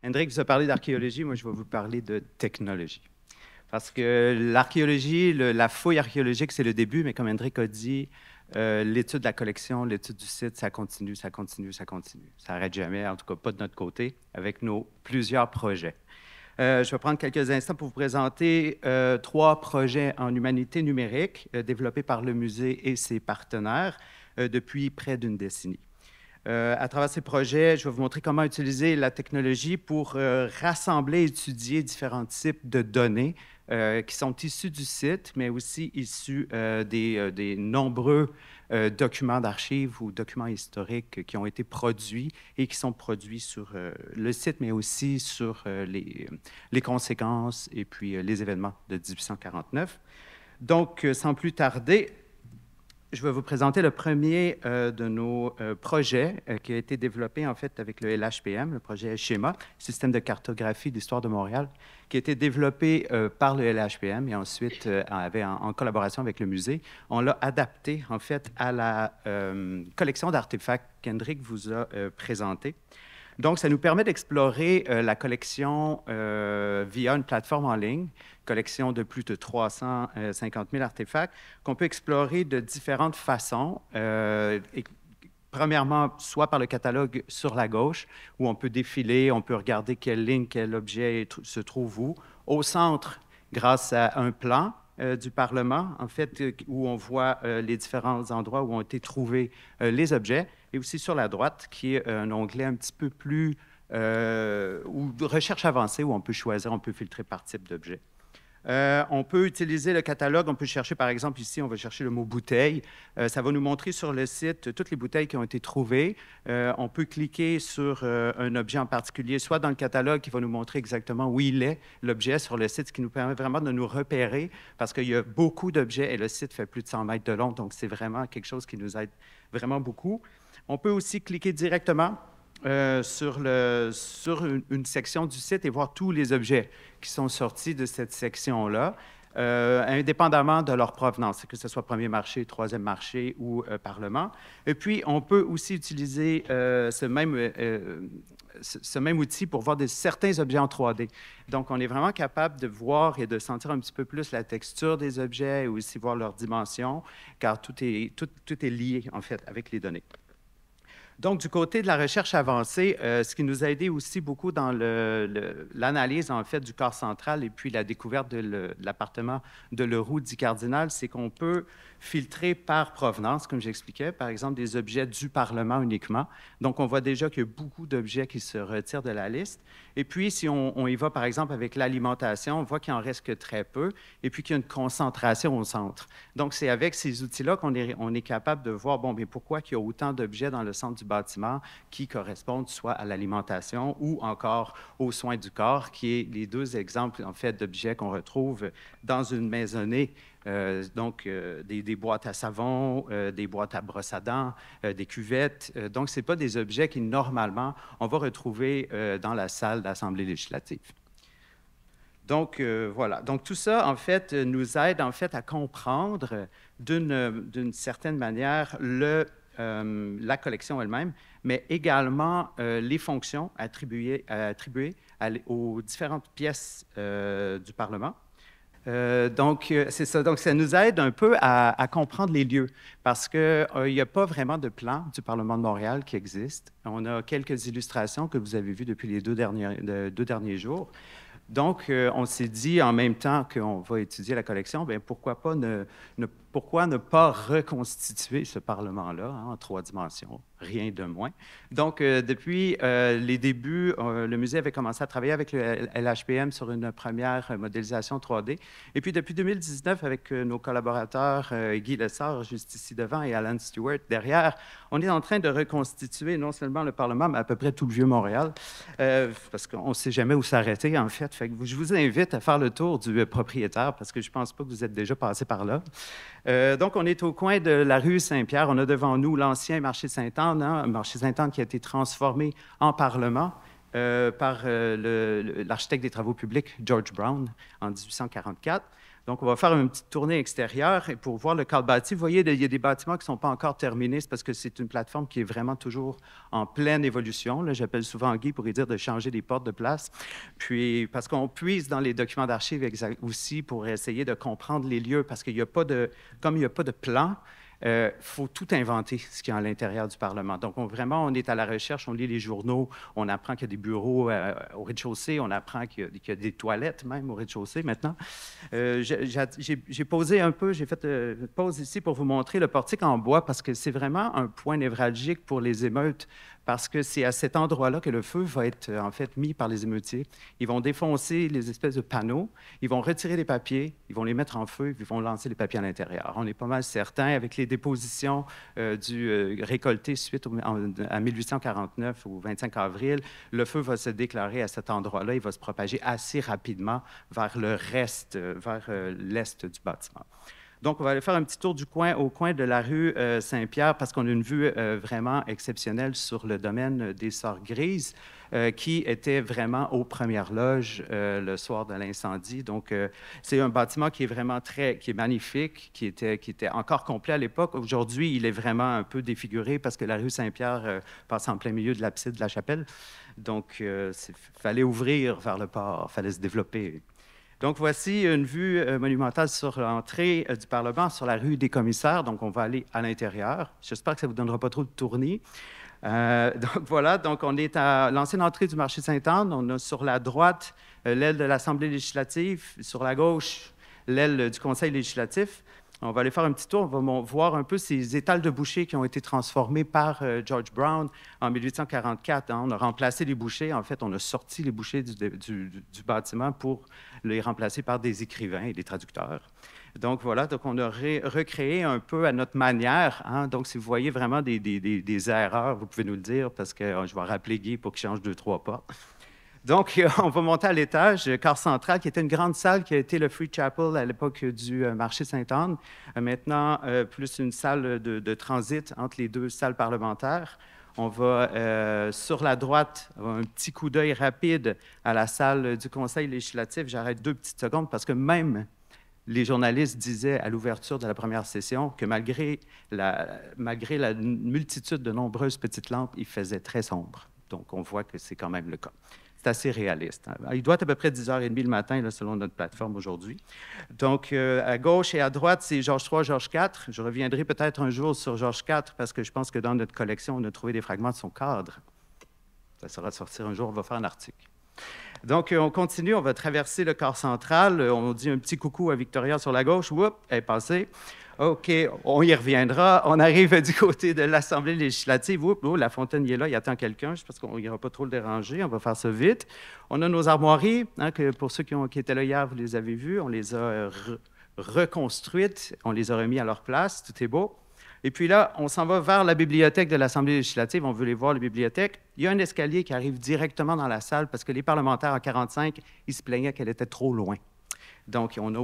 Hendrik vous a parlé d'archéologie, moi je vais vous parler de technologie. Parce que l'archéologie, la fouille archéologique, c'est le début, mais comme Hendrik a dit, l'étude de la collection, l'étude du site, ça continue, ça continue, ça continue. Ça n'arrête jamais, en tout cas pas de notre côté, avec nos plusieurs projets. Je vais prendre quelques instants pour vous présenter trois projets en humanité numérique développés par le musée et ses partenaires depuis près d'une décennie. À travers ces projets, je vais vous montrer comment utiliser la technologie pour rassembler et étudier différents types de données qui sont issus du site, mais aussi issus des nombreux documents d'archives ou documents historiques qui ont été produits et qui sont produits sur le site, mais aussi sur les conséquences et puis les événements de 1849. Donc, sans plus tarder, je vais vous présenter le premier de nos projets qui a été développé en fait avec le LHPM, le projet Schéma, Système de cartographie d'histoire de Montréal, qui a été développé par le LHPM et ensuite en collaboration avec le musée. On l'a adapté en fait à la collection d'artefacts qu'Hendrik vous a présenté. Donc, ça nous permet d'explorer la collection via une plateforme en ligne, collection de plus de 350 000 artefacts, qu'on peut explorer de différentes façons. Premièrement, soit par le catalogue sur la gauche, où on peut défiler, on peut regarder quelle ligne, quel objet se trouve où. Au centre, grâce à un plan du Parlement, en fait, où on voit les différents endroits où ont été trouvés les objets, et aussi sur la droite, qui est un onglet un petit peu plus ou recherche avancée, où on peut choisir, on peut filtrer par type d'objet. On peut utiliser le catalogue, on peut chercher, par exemple, ici, on va chercher le mot bouteille. Ça va nous montrer sur le site toutes les bouteilles qui ont été trouvées. On peut cliquer sur un objet en particulier, soit dans le catalogue qui va nous montrer exactement où il est, l'objet sur le site, ce qui nous permet vraiment de nous repérer parce qu'il y a beaucoup d'objets et le site fait plus de 100 mètres de long, donc c'est vraiment quelque chose qui nous aide vraiment beaucoup. On peut aussi cliquer directement sur une section du site et voir tous les objets qui sont sortis de cette section-là, indépendamment de leur provenance, que ce soit premier marché, troisième marché ou Parlement. Et puis, on peut aussi utiliser ce même outil pour voir certains objets en 3D. Donc, on est vraiment capable de voir et de sentir un petit peu plus la texture des objets et aussi voir leur dimension, car tout est lié, en fait, avec les données. Donc, du côté de la recherche avancée, ce qui nous a aidé aussi beaucoup dans l'analyse, en fait, du corps central et puis la découverte de l'appartement de Leroux dit Cardinal, c'est qu'on peut filtrer par provenance, comme j'expliquais, par exemple, des objets du Parlement uniquement. Donc, on voit déjà qu'il y a beaucoup d'objets qui se retirent de la liste. Et puis, si on y va, par exemple, avec l'alimentation, on voit qu'il en reste que très peu et puis qu'il y a une concentration au centre. Donc, c'est avec ces outils-là qu'on est capable de voir, bon, bien, pourquoi il y a autant d'objets dans le centre du bâtiment qui correspondent soit à l'alimentation ou encore aux soins du corps, qui est les deux exemples, en fait, d'objets qu'on retrouve dans une maisonnée. Des boîtes à savon, des boîtes à brosse à dents, des cuvettes. Donc, ce n'est pas des objets qui, normalement, on va retrouver dans la salle d'Assemblée législative. Donc, voilà. Donc, tout ça, en fait, nous aide, en fait, à comprendre d'une certaine manière la collection elle-même, mais également les fonctions attribuées aux différentes pièces du Parlement. C'est ça. Donc, ça nous aide un peu à comprendre les lieux parce qu'il n'y a pas vraiment de plan du Parlement de Montréal qui existe. On a quelques illustrations que vous avez vues depuis les deux derniers jours. Donc, on s'est dit en même temps qu'on va étudier la collection, bien, pourquoi ne pas reconstituer ce Parlement-là en 3 dimensions, rien de moins. Donc, depuis les débuts, le musée avait commencé à travailler avec le LHPM sur une première modélisation 3D. Et puis, depuis 2019, avec nos collaborateurs Guy Lessard, juste ici devant, et Alan Stewart derrière, on est en train de reconstituer non seulement le Parlement, mais à peu près tout le Vieux-Montréal, parce qu'on ne sait jamais où s'arrêter, en fait. Je vous invite à faire le tour du propriétaire, parce que je ne pense pas que vous êtes déjà passé par là. Donc, on est au coin de la rue Saint-Pierre. On a devant nous l'ancien marché Sainte-Anne, un marché Sainte-Anne qui a été transformé en Parlement par l'architecte des travaux publics, George Brown, en 1844. Donc, on va faire une petite tournée extérieure et pour voir le cadre bâti, vous voyez, il y a des bâtiments qui ne sont pas encore terminés, c'est parce que c'est une plateforme qui est vraiment toujours en pleine évolution. Là, j'appelle souvent Guy pour lui dire de changer des portes de place. Puis, parce qu'on puise dans les documents d'archives aussi pour essayer de comprendre les lieux, parce qu'il n'y a pas de, comme il n'y a pas de plan, faut tout inventer, ce qu'il y a à l'intérieur du Parlement. Donc, vraiment, on est à la recherche, on lit les journaux, on apprend qu'il y a des bureaux au rez-de-chaussée, on apprend qu'il y a des toilettes même au rez-de-chaussée maintenant. J'ai posé un peu, j'ai fait une pause ici pour vous montrer le portique en bois parce que c'est vraiment un point névralgique pour les émeutes parce que c'est à cet endroit-là que le feu va être en fait mis par les émeutiers. Ils vont défoncer les espèces de panneaux, ils vont retirer les papiers, ils vont les mettre en feu, ils vont lancer les papiers à l'intérieur. On est pas mal certain avec les dépositions récoltées suite à 1849 au 25 avril, le feu va se déclarer à cet endroit-là, il va se propager assez rapidement vers le reste, vers l'est du bâtiment. Donc, on va aller faire un petit tour au coin de la rue Saint-Pierre parce qu'on a une vue vraiment exceptionnelle sur le domaine des Sœurs Grises qui était vraiment aux premières loges le soir de l'incendie. Donc, c'est un bâtiment qui est vraiment qui est magnifique, qui était encore complet à l'époque. Aujourd'hui, il est vraiment un peu défiguré parce que la rue Saint-Pierre passe en plein milieu de l'abside de la chapelle. Donc, il fallait ouvrir vers le port, il fallait se développer. Donc, voici une vue monumentale sur l'entrée du Parlement, sur la rue des Commissaires. Donc, on va aller à l'intérieur. J'espère que ça ne vous donnera pas trop de tournis. Donc, voilà. Donc, on est à l'ancienne entrée du marché Sainte-Anne. On a sur la droite l'aile de l'Assemblée législative. Sur la gauche, l'aile du Conseil législatif. On va aller faire un petit tour. On va voir un peu ces étals de bouchers qui ont été transformés par George Brown en 1844. Hein. On a remplacé les bouchers. En fait, on a sorti les bouchers du bâtiment pour les remplacer par des écrivains et des traducteurs. Donc, voilà. Donc, on a recréé un peu à notre manière. Hein. Donc, si vous voyez vraiment des erreurs, vous pouvez nous le dire parce que je vais rappeler Guy pour qu'il change 2-3 pas. Donc, on va monter à l'étage, quart central, qui était une grande salle qui a été le Free Chapel à l'époque du marché Sainte-Anne. Maintenant, plus une salle de transit entre les deux salles parlementaires. On va, sur la droite, avoir un petit coup d'œil rapide à la salle du Conseil législatif. J'arrête 2 petites secondes parce que même les journalistes disaient à l'ouverture de la première session que malgré la multitude de nombreuses petites lampes, il faisait très sombre. Donc, on voit que c'est quand même le cas. C'est assez réaliste. Il doit être à peu près 10h30 le matin, là, selon notre plateforme aujourd'hui. Donc, à gauche et à droite, c'est Georges III, Georges IV. Je reviendrai peut-être un jour sur Georges IV parce que je pense que dans notre collection, on a trouvé des fragments de son cadre. Ça sera de sortir un jour, on va faire un article. Donc, on continue, on va traverser le corps central. On dit un petit coucou à Victoria sur la gauche. Oups, elle est passée. OK, on y reviendra. On arrive du côté de l'Assemblée législative. Oups, oh, la fontaine y est là, il attend quelqu'un. Je pense qu'on n'ira pas trop le déranger. On va faire ça vite. On a nos armoiries, hein, que pour ceux qui étaient là hier, vous les avez vues. On les a reconstruites. On les a remis à leur place. Tout est beau. Et puis là, on s'en va vers la bibliothèque de l'Assemblée législative. On veut les voir, la bibliothèque. Il y a un escalier qui arrive directement dans la salle parce que les parlementaires en 1945, ils se plaignaient qu'elle était trop loin. Donc, on a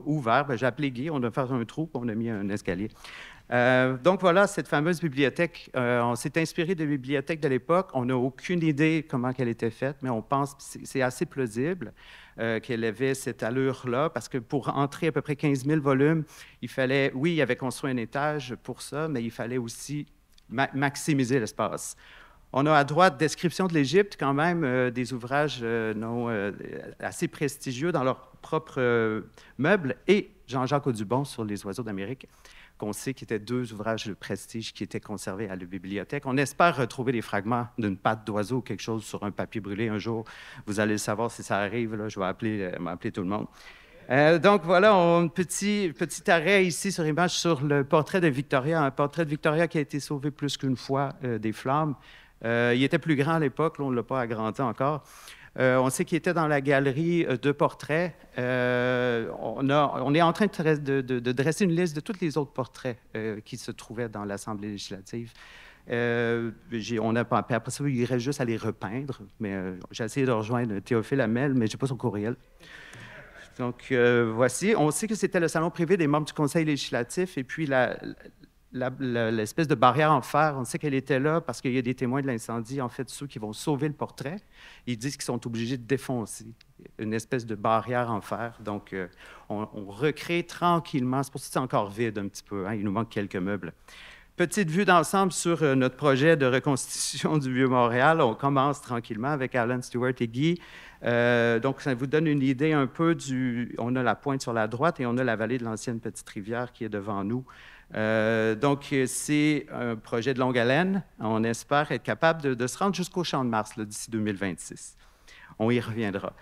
ouvert, j'ai appelé Guy, on a fait un trou, on a mis un escalier. Donc, voilà, cette fameuse bibliothèque. On s'est inspiré de la bibliothèque de l'époque. On n'a aucune idée comment elle était faite, mais on pense que c'est assez plausible qu'elle avait cette allure-là, parce que pour entrer à peu près 15 000 volumes, il fallait, oui, il avait construit un étage pour ça, mais il fallait aussi maximiser l'espace. On a à droite description de l'Égypte, quand même, des ouvrages assez prestigieux dans leurs propres meubles, et Jean-Jacques Audubon sur les oiseaux d'Amérique, qu'on sait qui étaient 2 ouvrages de prestige qui étaient conservés à la bibliothèque. On espère retrouver des fragments d'une patte d'oiseau ou quelque chose sur un papier brûlé un jour. Vous allez le savoir si ça arrive, là, je vais m'appeler tout le monde. Donc, voilà, un petit arrêt ici sur image sur le portrait de Victoria, un portrait de Victoria qui a été sauvé plus qu'une fois des flammes. Il était plus grand à l'époque, on ne l'a pas agrandi encore. On sait qu'il était dans la galerie de portraits. On est en train de dresser une liste de tous les autres portraits qui se trouvaient dans l'Assemblée législative. Après ça, il reste juste à les repeindre, mais j'ai essayé de rejoindre Théophile Hamel, mais je n'ai pas son courriel. Donc, voici. On sait que c'était le salon privé des membres du Conseil législatif, et puis l'espèce de barrière en fer, on sait qu'elle était là parce qu'il y a des témoins de l'incendie, en fait, ceux qui vont sauver le portrait, ils disent qu'ils sont obligés de défoncer une espèce de barrière en fer. Donc, on recrée tranquillement. C'est pour ça que c'est encore vide un petit peu, hein, il nous manque quelques meubles. Petite vue d'ensemble sur notre projet de reconstitution du Vieux-Montréal. On commence tranquillement avec Alan Stewart et Guy. Donc, ça vous donne une idée un peu du... On a la pointe sur la droite et on a la vallée de l'ancienne petite rivière qui est devant nous. Donc, c'est un projet de longue haleine. On espère être capable de se rendre jusqu'au Champ de Mars d'ici 2026. On y reviendra.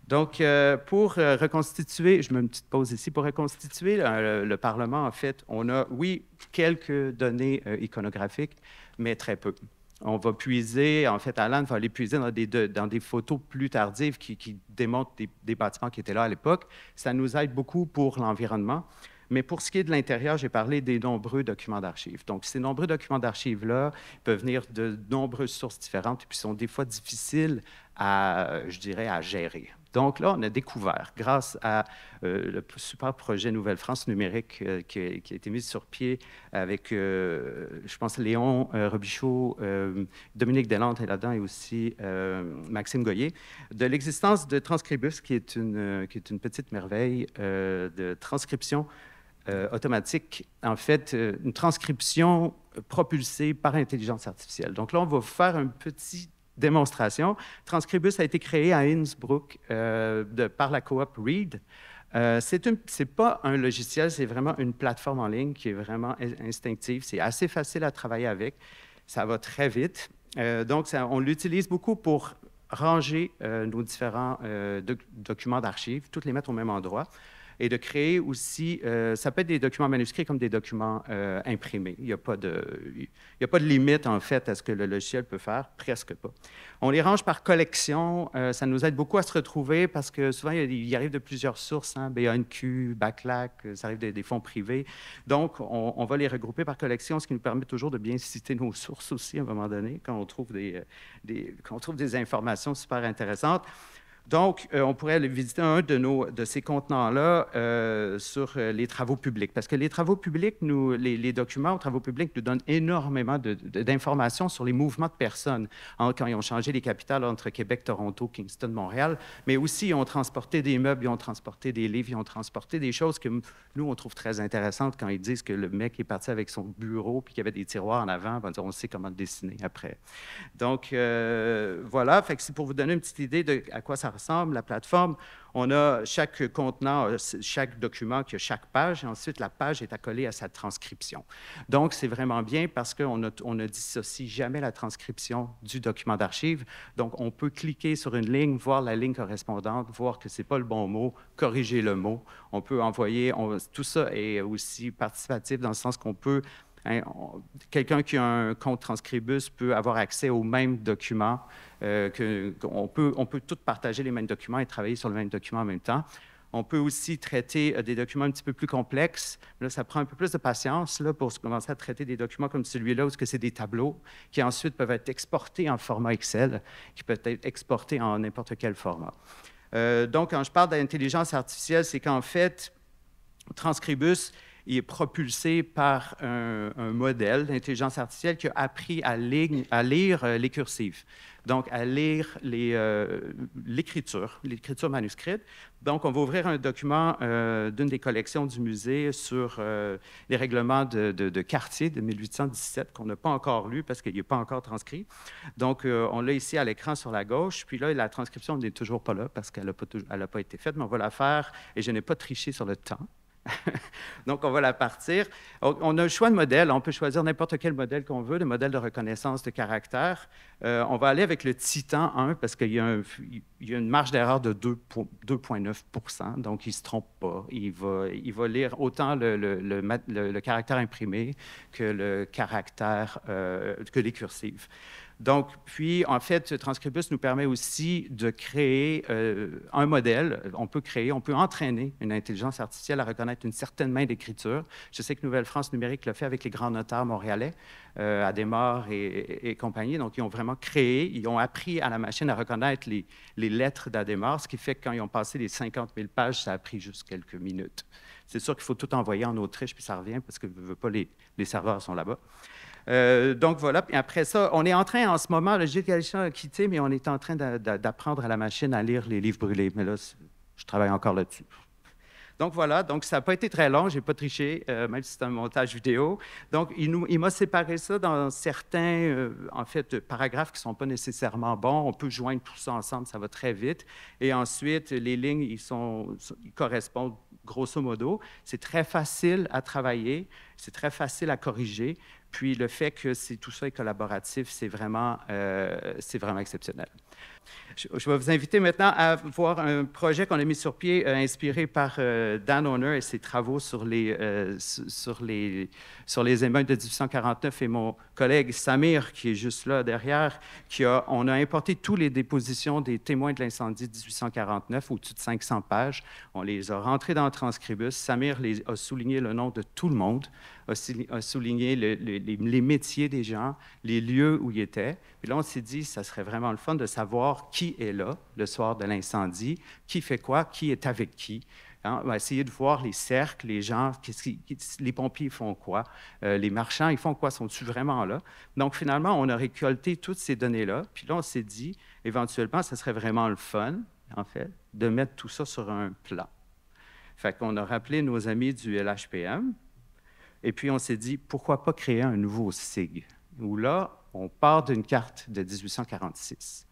Donc, pour reconstituer, je mets une petite pause ici, pour reconstituer le Parlement, en fait, on a, oui, quelques données iconographiques, mais très peu. On va puiser, en fait, Alan va aller puiser dans des photos plus tardives qui démontrent des bâtiments qui étaient là à l'époque. Ça nous aide beaucoup pour l'environnement. Mais pour ce qui est de l'intérieur, j'ai parlé des nombreux documents d'archives. Donc, ces nombreux documents d'archives-là peuvent venir de nombreuses sources différentes et puis sont des fois difficiles à, je dirais, à gérer. Donc là, on a découvert, grâce à le super projet Nouvelle-France numérique qui a été mis sur pied avec, je pense, Léon Robichaud, Dominique Deslandes est là-dedans et aussi Maxime Goyer, de l'existence de Transcribus, qui est une petite merveille de transcription automatique, en fait, une transcription propulsée par intelligence artificielle. Donc là, on va faire un petit démonstration. Transcribus a été créé à Innsbruck par la coop Reed. C'est pas un logiciel, c'est vraiment une plateforme en ligne qui est vraiment instinctive. C'est assez facile à travailler avec. Ça va très vite. Donc, on l'utilise beaucoup pour ranger nos différents documents d'archives, toutes les mettre au même endroit. Et de créer aussi, ça peut être des documents manuscrits comme des documents imprimés. Il n'y a pas de limite, en fait, à ce que le logiciel peut faire, presque pas. On les range par collection. Ça nous aide beaucoup à se retrouver parce que souvent, il arrive de plusieurs sources, hein, BANQ, Backlac, ça arrive des fonds privés. Donc, on va les regrouper par collection, ce qui nous permet toujours de bien citer nos sources aussi, à un moment donné, quand on trouve des informations super intéressantes. Donc, on pourrait aller visiter un de ces contenants-là sur les travaux publics. Parce que les travaux publics, les documents aux travaux publics nous donnent énormément d'informations sur les mouvements de personnes quand ils ont changé les capitales entre Québec, Toronto, Kingston, Montréal. Mais aussi, ils ont transporté des meubles, ils ont transporté des livres, ils ont transporté des choses que nous, on trouve très intéressantes quand ils disent que le mec est parti avec son bureau puis qu'il y avait des tiroirs en avant. On sait comment le dessiner après. Donc, voilà. Fait que c'est pour vous donner une petite idée de à quoi ça ressemble, la plateforme. On a chaque contenant, chaque document qui a chaque page, et ensuite la page est accolée à sa transcription. Donc, c'est vraiment bien parce qu'on ne dissocie jamais la transcription du document d'archive. Donc, on peut cliquer sur une ligne, voir la ligne correspondante, voir que ce n'est pas le bon mot, corriger le mot. On peut envoyer, tout ça est aussi participatif dans le sens qu'on peut quelqu'un qui a un compte Transcribus peut avoir accès aux mêmes documents. On peut tous partager les mêmes documents et travailler sur le même document en même temps. On peut aussi traiter des documents un petit peu plus complexes. Là, ça prend un peu plus de patience là, pour commencer à traiter des documents comme celui-là, où c'est des tableaux qui ensuite peuvent être exportés en format Excel, qui peuvent être exportés en n'importe quel format. Donc, quand je parle d'intelligence artificielle, c'est qu'en fait, Transcribus il est propulsé par un modèle d'intelligence artificielle qui a appris à lire les cursives, donc à lire l'écriture manuscrite. Donc, on va ouvrir un document d'une des collections du musée sur les règlements de Cartier de 1817 qu'on n'a pas encore lu parce qu'il n'est pas encore transcrit. Donc, on l'a ici à l'écran sur la gauche. Puis là, la transcription n'est toujours pas là parce qu'elle n'a pas été faite, mais on va la faire et je n'ai pas triché sur le temps. Donc, on va la partir. On a le choix de modèle. On peut choisir n'importe quel modèle qu'on veut, le modèle de reconnaissance de caractère. On va aller avec le Titan 1 parce qu'il y a une marge d'erreur de 2,9 %. Donc, il ne se trompe pas. Il va lire autant le caractère imprimé que le caractère, que les cursives. Donc, puis, en fait, Transcribus nous permet aussi de créer un modèle. On peut entraîner une intelligence artificielle à reconnaître une certaine main d'écriture. Je sais que Nouvelle-France Numérique le fait avec les grands notaires montréalais, Adémar et compagnie. Donc, ils ont vraiment ils ont appris à la machine à reconnaître les lettres d'Adémar, ce qui fait que quand ils ont passé les 50 000 pages, ça a pris juste quelques minutes. C'est sûr qu'il faut tout envoyer en Autriche, puis ça revient parce que les serveurs sont là-bas. Donc voilà, et après ça, on est en train en ce moment, le Gilles a quitté, mais on est en train d'apprendre à la machine à lire les livres brûlés. Mais là, je travaille encore là-dessus. Donc voilà, donc ça n'a pas été très long, je n'ai pas triché, même si c'est un montage vidéo. Donc il m'a séparé ça dans certains, en fait, paragraphes qui ne sont pas nécessairement bons. On peut joindre tout ça ensemble, ça va très vite. Et ensuite, les lignes, ils correspondent grosso modo. C'est très facile à travailler, c'est très facile à corriger. Puis le fait que tout ça est collaboratif, c'est vraiment exceptionnel. Je vais vous inviter maintenant à voir un projet qu'on a mis sur pied, inspiré par Dan Honor et ses travaux sur les émeutes de 1849 et mon collègue Samir, qui est juste là derrière, on a importé toutes les dépositions des témoins de l'incendie de 1849, au-dessus de 500 pages. On les a rentrées dans Transcribus. Samir a souligné le nom de tout le monde, a souligné les métiers des gens, les lieux où ils étaient. Puis là, on s'est dit, ça serait vraiment le fun de savoir qui est là le soir de l'incendie, qui fait quoi, qui est avec qui. Hein? On va essayer de voir les cercles, les gens, les pompiers font quoi, les marchands, ils font quoi, sont-ils vraiment là? Donc, finalement, on a récolté toutes ces données-là. Puis là, on s'est dit, éventuellement, ça serait vraiment le fun, en fait, de mettre tout ça sur un plan. Fait qu'on a rappelé nos amis du LHPM, et puis on s'est dit, pourquoi pas créer un nouveau SIG, où là, on part d'une carte de 1846.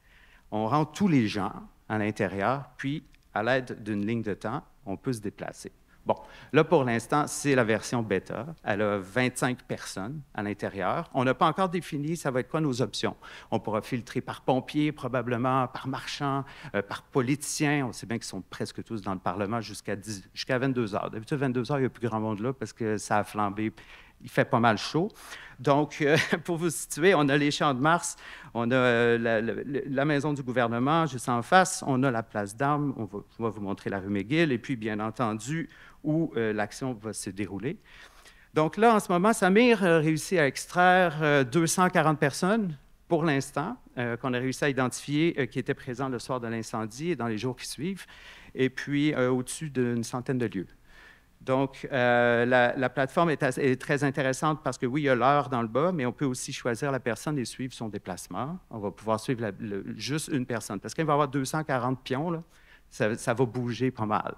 On rentre tous les gens à l'intérieur, puis, à l'aide d'une ligne de temps, on peut se déplacer. Bon, là, pour l'instant, c'est la version bêta. Elle a 25 personnes à l'intérieur. On n'a pas encore défini ça va être quoi nos options. On pourra filtrer par pompier, probablement, par marchand, par politicien. On sait bien qu'ils sont presque tous dans le Parlement jusqu'à 22 heures. D'habitude, 22 heures, il n'y a plus grand monde là parce que ça a flambé. Il fait pas mal chaud. Donc, pour vous situer, on a les Champs de Mars, on a la maison du gouvernement juste en face, on a la place d'Armes, on va vous montrer la rue McGill, et puis, bien entendu, où l'action va se dérouler. Donc là, en ce moment, Samir a réussi à extraire 240 personnes, pour l'instant, qu'on a réussi à identifier, qui étaient présents le soir de l'incendie et dans les jours qui suivent, et puis au-dessus d'une centaine de lieux. Donc, la plateforme est très intéressante parce que, oui, il y a l'heure dans le bas, mais on peut aussi choisir la personne et suivre son déplacement. On va pouvoir suivre juste une personne parce qu'il va y avoir 240 pions, là. Ça va bouger pas mal.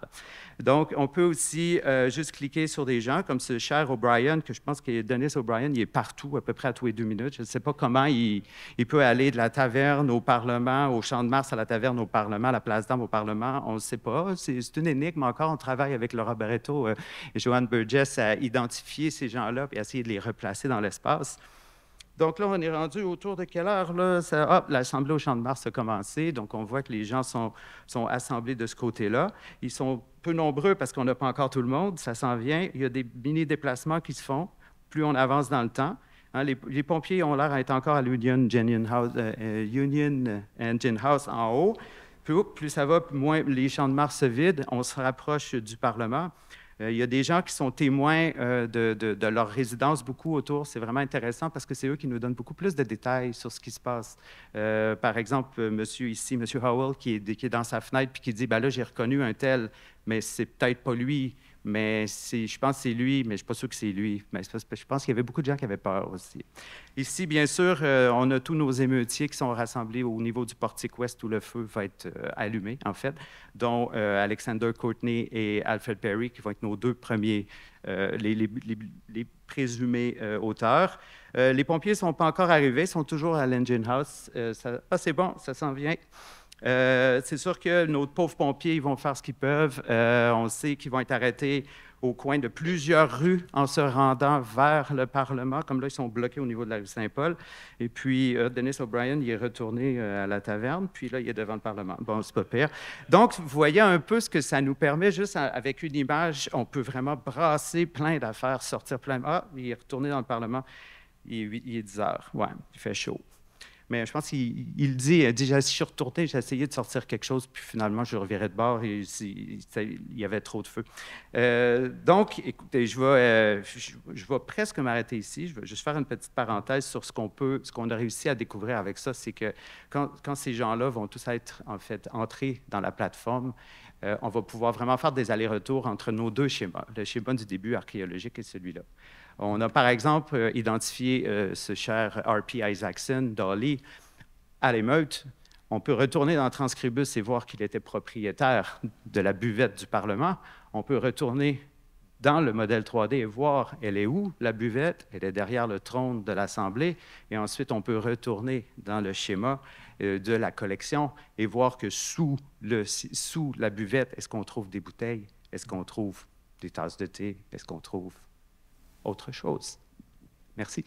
Donc, on peut aussi juste cliquer sur des gens, comme ce cher O'Brien, que je pense que Denis O'Brien, il est partout, à peu près à tous les 2 minutes. Je ne sais pas comment il peut aller de la taverne au Parlement, au Champ de Mars, à la taverne au Parlement, à la place d'Armes au Parlement. On ne sait pas. C'est une énigme encore. On travaille avec Laura Barreto et Joanne Burgess à identifier ces gens-là et essayer de les replacer dans l'espace. Donc là, on est rendu autour de quelle heure? Là? L'Assemblée au Champ de Mars a commencé, donc on voit que les gens sont assemblés de ce côté-là. Ils sont peu nombreux parce qu'on n'a pas encore tout le monde, ça s'en vient. Il y a des mini-déplacements qui se font, plus on avance dans le temps. Hein, les pompiers ont l'air d'être encore à l'Union Engine House en haut. Plus ça va, moins les Champs de Mars se vident, on se rapproche du Parlement. Il y a des gens qui sont témoins de leur résidence beaucoup autour. C'est vraiment intéressant parce que c'est eux qui nous donnent beaucoup plus de détails sur ce qui se passe. Par exemple, monsieur ici, M. Howell, qui est dans sa fenêtre puis qui dit, ben là, j'ai reconnu un tel, mais c'est peut-être pas lui. Mais je pense que c'est lui, mais je ne suis pas sûr que c'est lui. Mais je pense qu'il y avait beaucoup de gens qui avaient peur aussi. Ici, bien sûr, on a tous nos émeutiers qui sont rassemblés au niveau du portique ouest où le feu va être allumé, en fait, dont Alexander Courtney et Alfred Perry, qui vont être nos 2 premiers, les présumés auteurs. Les pompiers ne sont pas encore arrivés, ils sont toujours à l'Engine House. C'est bon, ça s'en vient. C'est sûr que nos pauvres pompiers, ils vont faire ce qu'ils peuvent. On sait qu'ils vont être arrêtés au coin de plusieurs rues en se rendant vers le Parlement. Comme là, ils sont bloqués au niveau de la rue Saint-Paul. Et puis, Denis O'Brien, il est retourné à la taverne. Puis là, il est devant le Parlement. Bon, c'est pas pire. Donc, vous voyez un peu ce que ça nous permet. Juste avec une image, on peut vraiment brasser plein d'affaires, sortir plein. Ah, il est retourné dans le Parlement. Il est 10 heures. Ouais, il fait chaud. Mais je pense qu'il dit, je suis retourné, j'ai essayé de sortir quelque chose, puis finalement, je revirais de bord et il y avait trop de feu. Donc, écoutez, je vais presque m'arrêter ici. Je vais juste faire une petite parenthèse sur ce qu'on a réussi à découvrir avec ça, c'est que quand ces gens-là vont tous être, en fait, entrés dans la plateforme, on va pouvoir vraiment faire des allers-retours entre nos deux schémas, le schéma du début archéologique et celui-là. On a par exemple identifié ce cher R.P. Isaacson, Dolly, à l'émeute. On peut retourner dans Transcribus et voir qu'il était propriétaire de la buvette du Parlement. On peut retourner dans le modèle 3D et voir elle est où, la buvette. Elle est derrière le trône de l'Assemblée. Et ensuite, on peut retourner dans le schéma de la collection et voir que sous la buvette, est-ce qu'on trouve des bouteilles? Est-ce qu'on trouve des tasses de thé? Est-ce qu'on trouve autre chose? Merci.